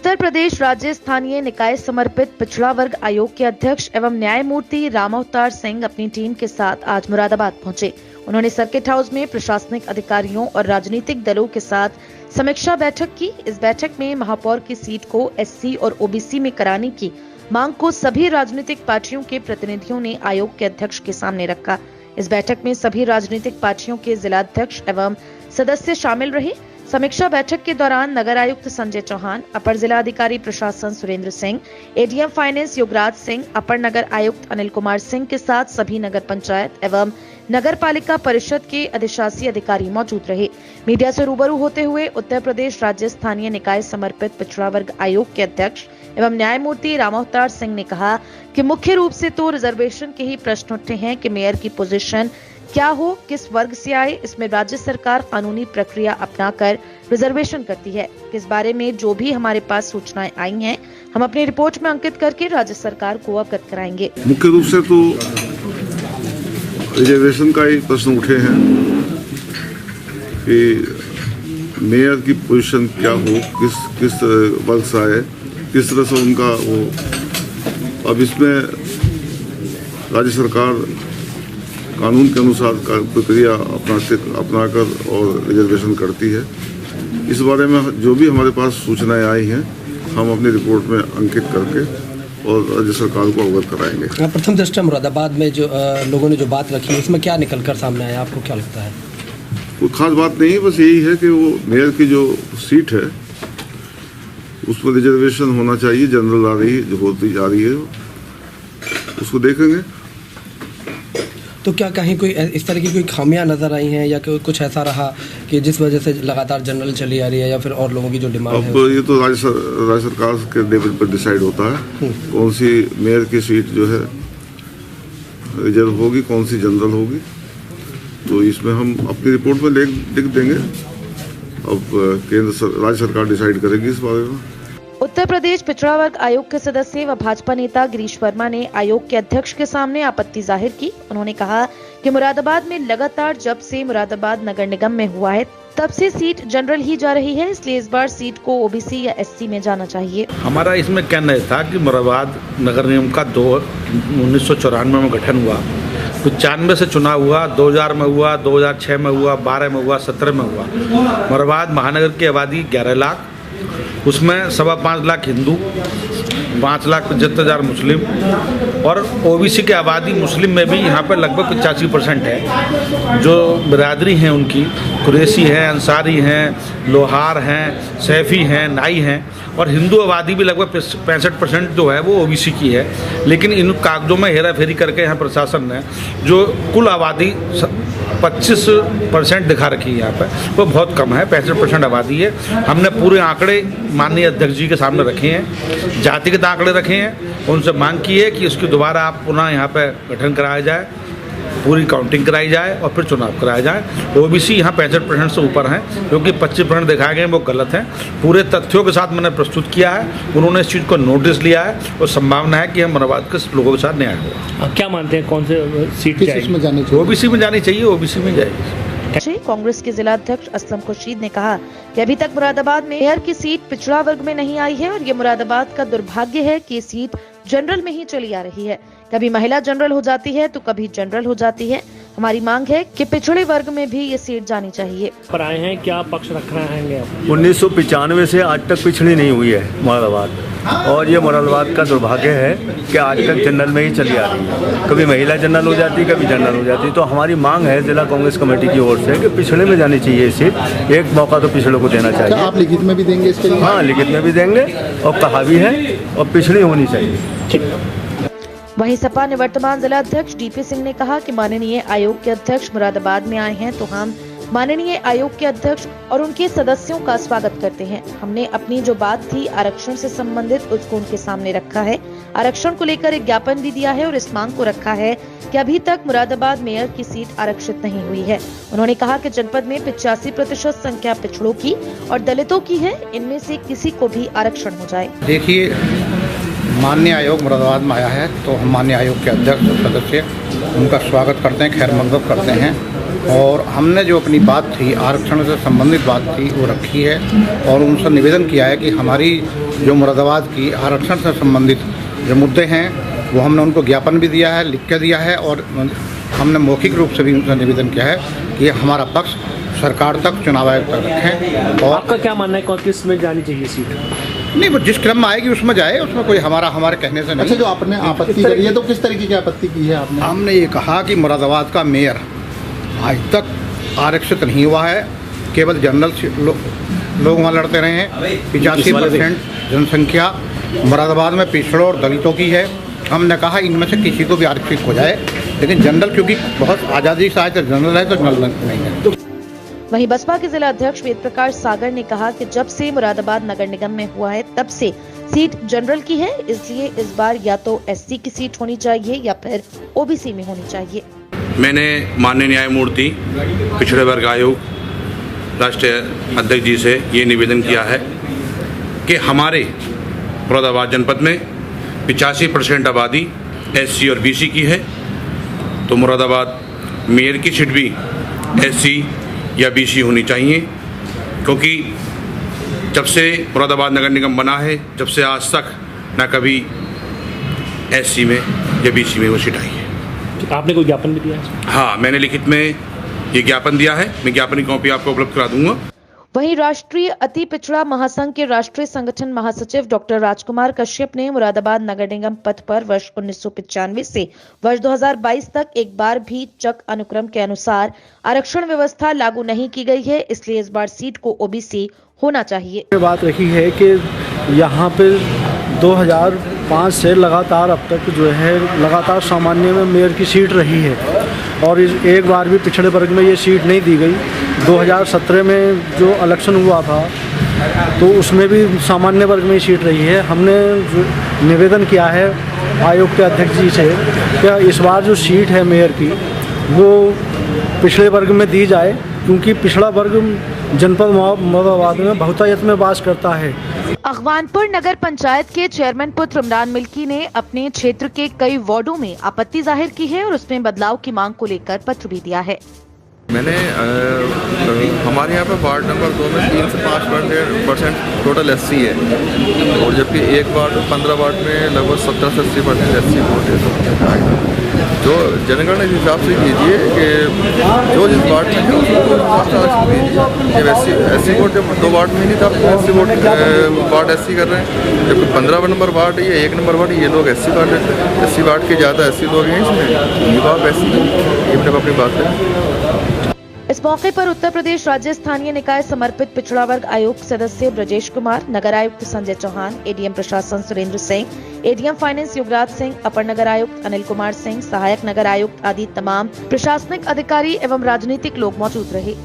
उत्तर प्रदेश राज्य स्थानीय निकाय समर्पित पिछड़ा वर्ग आयोग के अध्यक्ष एवं न्यायमूर्ति रामावतार सिंह अपनी टीम के साथ आज मुरादाबाद पहुंचे। उन्होंने सर्किट हाउस में प्रशासनिक अधिकारियों और राजनीतिक दलों के साथ समीक्षा बैठक की। इस बैठक में महापौर की सीट को एससी और ओबीसी में कराने की मांग को सभी राजनीतिक पार्टियों के प्रतिनिधियों ने आयोग के अध्यक्ष के सामने रखा। इस बैठक में सभी राजनीतिक पार्टियों के जिलाध्यक्ष एवं सदस्य शामिल रहे। समीक्षा बैठक के दौरान नगर आयुक्त संजय चौहान, अपर जिला अधिकारी प्रशासन सुरेंद्र सिंह, एडीएम फाइनेंस युवराज सिंह, अपर नगर आयुक्त अनिल कुमार सिंह के साथ सभी नगर पंचायत एवं नगर पालिका परिषद के अधिशासी अधिकारी मौजूद रहे। मीडिया से रूबरू होते हुए उत्तर प्रदेश राज्य स्थानीय निकाय समर्पित पिछड़ा वर्ग आयोग के अध्यक्ष एवं न्यायमूर्ति रामावतार सिंह ने कहा कि मुख्य रूप से तो रिजर्वेशन के ही प्रश्न उठे हैं कि मेयर की पोजीशन क्या हो, किस वर्ग से आए। इसमें राज्य सरकार कानूनी प्रक्रिया अपनाकर रिजर्वेशन करती है। इस बारे में जो भी हमारे पास सूचनाएं आई हैं, हम अपनी रिपोर्ट में अंकित करके राज्य सरकार को अवगत कराएंगे। मुख्य रूप से तो रिजर्वेशन का ही प्रश्न उठे हैं कि मेयर की पोजीशन क्या हो, किस वर्ग से आए, किस तरह से उनका वो। अब इसमें राज्य सरकार कानून के अनुसार प्रक्रिया अपनाकर और रिजर्वेशन करती है। इस बारे में जो भी हमारे पास सूचनाएं आई हैं, हम अपनी रिपोर्ट में अंकित करके और राज्य सरकार को अवगत कराएंगे। प्रथम दृष्टया मुरादाबाद में जो लोगों ने जो बात रखी है, उसमें क्या निकल कर सामने आया, आपको क्या लगता है? कोई खास बात नहीं है, बस यही है कि वो मेयर की जो सीट है उस पर रिजर्वेशन होना चाहिए। जनरल आ रही है, जो होती जा रही है, उसको देखेंगे। तो क्या कहीं कोई इस तरह की कोई खामियां नजर आई हैं या कुछ ऐसा रहा कि जिस वजह से लगातार जनरल चली आ रही है, या फिर और लोगों की जो डिमांड है? अब ये तो राज्य सरकार के लेवल पर डिसाइड होता है कौन सी मेयर की सीट जो है रिजर्व होगी, कौन सी जनरल होगी। तो इसमें हम अपनी रिपोर्ट में लिख देंगे। अब राज्य सरकार डिसाइड करेगी इस बारे में। उत्तर प्रदेश पिछड़ा वर्ग आयोग के सदस्य व भाजपा नेता गिरीश वर्मा ने आयोग के अध्यक्ष के सामने आपत्ति जाहिर की। उन्होंने कहा कि मुरादाबाद में लगातार जब से मुरादाबाद नगर निगम में हुआ है, तब से सीट जनरल ही जा रही है, इसलिए इस बार सीट को ओबीसी या एससी में जाना चाहिए। हमारा इसमें कहना था कि मुरादाबाद नगर निगम का 1994 में गठन हुआ, 95 से चुनाव हुआ, 2000 में हुआ, 2006 में हुआ, 12 में हुआ, 17 में हुआ। मुरादाबाद महानगर की आबादी 11 लाख, उसमें 5.25 लाख हिंदू, 5,75,000 मुस्लिम और ओबीसी की आबादी मुस्लिम में भी यहाँ पर लगभग 85% है। जो बिरादरी हैं उनकी कुरैशी हैं, अंसारी हैं, लोहार हैं, सैफी हैं, नाई हैं, और हिंदू आबादी भी लगभग 65% जो है वो ओबीसी की है। लेकिन इन कागजों में हेरा फेरी करके यहाँ प्रशासन ने जो कुल आबादी 25% दिखा रखी है यहाँ पर, वो बहुत कम है। 65% आबादी है। हमने पूरे आंकड़े माननीय अध्यक्ष जी के सामने रखे हैं, जातिगत आंकड़े रखे हैं। उनसे मांग की है कि उसकी दोबारा आप पुनः यहाँ पर गठन कराया जाए, पूरी काउंटिंग कराई जाए और फिर चुनाव कराया जाए। ओबीसी यहाँ 65% से ऊपर हैं, क्योंकि 25% दिखाए गए वो गलत हैं। पूरे तथ्यों के साथ मैंने प्रस्तुत किया है, उन्होंने इस चीज़ को नोटिस लिया है और संभावना है कि हम मुरादाबाद के लोगों के साथ न्याय होगा। क्या मानते हैं कौन से सीट में जानी चाहिए? ओबीसी में जानी चाहिए, ओबीसी में जाएगी। कांग्रेस के जिला अध्यक्ष असलम खुर्शीद ने कहा कि अभी तक मुरादाबाद में मेयर की सीट पिछड़ा वर्ग में नहीं आई है और ये मुरादाबाद का दुर्भाग्य है कि सीट जनरल में ही चली आ रही है। कभी महिला जनरल हो जाती है तो कभी जनरल हो जाती है। हमारी मांग है कि पिछड़े वर्ग में भी ये सीट जानी चाहिए। पर आए हैं, क्या पक्ष रख रहे हैं? 1995 से आज तक पिछड़ी नहीं हुई है मुरादाबाद, और ये मुरादाबाद का दुर्भाग्य है कि आज तक जनरल में ही चली आ रही है। कभी महिला जनरल हो जाती, कभी जनरल हो जाती। तो हमारी मांग है जिला कांग्रेस कमेटी की ओर से कि पिछड़े में जानी चाहिए ये सीट। एक मौका तो पिछड़े को देना चाहिए। आप लिखित में भी देंगे इसके लिए? हाँ, लिखित में भी देंगे और कहा भी है, और पिछड़ी होनी चाहिए। वहीं सपा निवर्तमान जिला अध्यक्ष डीपी सिंह ने कहा कि माननीय आयोग के अध्यक्ष मुरादाबाद में आए हैं तो हम माननीय आयोग के अध्यक्ष और उनके सदस्यों का स्वागत करते हैं। हमने अपनी जो बात थी आरक्षण से संबंधित, उसको उनके सामने रखा है। आरक्षण को लेकर एक ज्ञापन भी दिया है और इस मांग को रखा है कि अभी तक मुरादाबाद मेयर की सीट आरक्षित नहीं हुई है। उन्होंने कहा कि जनपद में 85% संख्या पिछड़ों की और दलितों की है, इनमें से किसी को भी आरक्षण हो जाए। देखिए, माननीय आयोग मुरादाबाद में आया है तो हम माननीय आयोग के अध्यक्ष और सदस्य उनका स्वागत करते हैं, खैर मकदम करते हैं। और हमने जो अपनी बात थी आरक्षण से संबंधित बात थी वो रखी है और उनसे निवेदन किया है कि हमारी जो मुरादाबाद की आरक्षण से संबंधित जो मुद्दे हैं वो हमने उनको ज्ञापन भी दिया है, लिख के दिया है और हमने मौखिक रूप से भी उनसे निवेदन किया है कि हमारा पक्ष सरकार तक, चुनाव आयोग तक रखें। और आपका क्या मानना है किस में जानी चाहिए सीट? नहीं, वो जिस क्रम में आएगी उसमें जाए, उसमें कोई हमारे कहने से नहीं। अच्छा, जो आपने आपत्ति करी है तो किस तरीके की आपत्ति की है आपने? हमने ये कहा कि मुरादाबाद का मेयर आज तक आरक्षित नहीं हुआ है, केवल जनरल लोग वहाँ लड़ते रहे हैं। 85% जनसंख्या मुरादाबाद में पिछड़ों और दलितों की है। हमने कहा इनमें से किसी को भी आरक्षित हो जाए, लेकिन जनरल क्योंकि बहुत आज़ादी से आए तो जनरल है, तो जनरल नहीं है। वहीं बसपा के जिला अध्यक्ष वेद प्रकाश सागर ने कहा कि जब से मुरादाबाद नगर निगम में हुआ है तब से सीट जनरल की है, इसलिए इस बार या तो एससी की सीट होनी चाहिए या फिर ओबीसी में होनी चाहिए। मैंने माननीय न्यायमूर्ति पिछड़े वर्ग आयोग राष्ट्रीय अध्यक्ष जी से ये निवेदन किया है कि हमारे मुरादाबाद जनपद में 85% आबादी एससी और बीसी की है, तो मुरादाबाद मेयर की सीट भी एससी या बीसी होनी चाहिए, क्योंकि जब से मुरादाबाद नगर निगम बना है जब से आज तक न कभी एससी में या बीसी में वो सीट आई है। आपने कोई ज्ञापन भी दिया है? हाँ, मैंने लिखित में ये ज्ञापन दिया है, मैं ज्ञापन की कॉपी आपको उपलब्ध करा दूंगा। वहीं राष्ट्रीय अति पिछड़ा महासंघ के राष्ट्रीय संगठन महासचिव डॉक्टर राजकुमार कश्यप ने मुरादाबाद नगर निगम पद पर वर्ष 1995 से वर्ष 2022 तक एक बार भी चक अनुक्रम के अनुसार आरक्षण व्यवस्था लागू नहीं की गई है, इसलिए इस बार सीट को ओबीसी होना चाहिए। बात रखी है कि यहाँ पे 2005 से लगातार अब तक जो है लगातार सामान्य में मेयर की सीट रही है और एक बार भी पिछड़े वर्ग में ये सीट नहीं दी गई। 2017 में जो इलेक्शन हुआ था तो उसमें भी सामान्य वर्ग में सीट रही है। हमने निवेदन किया है आयोग के अध्यक्ष जी से कि इस बार जो सीट है मेयर की वो पिछड़े वर्ग में दी जाए, क्योंकि पिछड़ा वर्ग जनपद मुरादाबाद में बहुतायत में वास करता है। अगवानपुर नगर पंचायत के चेयरमैन पुत्र इमरान मिल्की ने अपने क्षेत्र के कई वार्डों में आपत्ति जाहिर की है और उसमें बदलाव की मांग को लेकर पत्र भी दिया है। मैंने हमारे यहाँ पे वार्ड नंबर 2 में 3 से 5% टोटल एससी है और जबकि एक वार्ड 15 वार्ड में लगभग 70 से 80% एससी वोट है। जो जनगणना के हिसाब से कीजिए कि जो जिस वार्ड में है उसको दीजिए। एससी वोट 2 वार्ड में नहीं था, एससी वोट वार्ड एससी कर रहे हैं, जबकि 15 नंबर वार्ड ये 1 नंबर वार्ड ये लोग एससी वार्ड है। एससी वार्ड के ज़्यादा एससी लोग हैं इसमें, युवा एससी, ये मैंने अपनी बात है। इस मौके पर उत्तर प्रदेश राज्य स्थानीय निकाय समर्पित पिछड़ा वर्ग आयोग सदस्य ब्रजेश कुमार, नगर आयुक्त संजय चौहान, एडीएम प्रशासन सुरेंद्र सिंह, एडीएम फाइनेंस युवराज सिंह, अपर नगर आयुक्त अनिल कुमार सिंह, सहायक नगर आयुक्त आदि तमाम प्रशासनिक अधिकारी एवं राजनीतिक लोग मौजूद रहे।